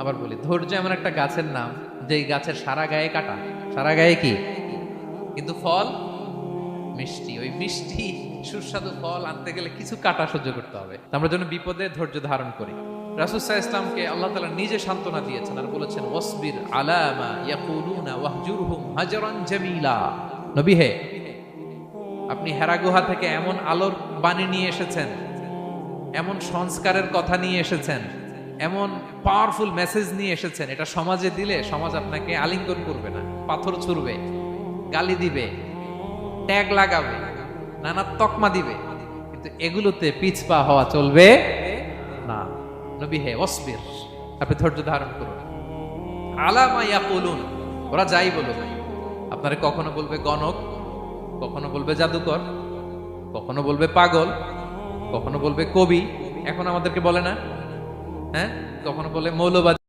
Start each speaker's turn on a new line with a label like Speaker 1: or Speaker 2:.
Speaker 1: আবার বলি, ধৈর্য এমন একটা গাছের নাম যে গাছের সারা গায়ে কাটা, সারা গায়ে কি, কিন্তু ফল মিষ্টি। ওই মিষ্টি সুস্বাদু ফল আনতে গেলে কিছু কাটা সহ্য করতে হবে। আমরা যেন বিপদে ধৈর্য ধারণ করি। রাসূল সাল্লাল্লাহু আলাইহি ওয়াসাল্লামকে আল্লাহ তাআলা নিজে সান্ত্বনা দিয়েছেন আর বলেছেন, ওয়াসবির আলা মা ইয়াকুলুনা ওয়াহজুরহুম হাজরান জামিলা। নবী হে, আপনি হেরা গুহা থেকে এমন আলোর বাণী নিয়ে এসেছেন, এমন সংস্কারের কথা নিয়ে এসেছেন, এমন পাওয়ারফুল মেসেজ নিয়ে এসেছেন, এটা সমাজে দিলে সমাজ আপনাকে আলিঙ্গন করবে না, পাথর ছুড়বে, গালি দিবে, ট্যাগ লাগাবে, নানা তকমা দিবে, কিন্তু এগুলোতে পিছপা হওয়া চলবে না। নবী হে ওয়াসবির, আপনি ধৈর্য ধারণ করুন। আলা মা ইয়াকুলুন, ওরা যাই বলুক, আপনারে কখনো বলবে গণক, কখনো বলবে জাদুকর, কখনো বলবে পাগল, কখনো বলবে কবি, এখন আমাদেরকে বলে না, হ্যাঁ, কখনো বলে মৌলবাদী।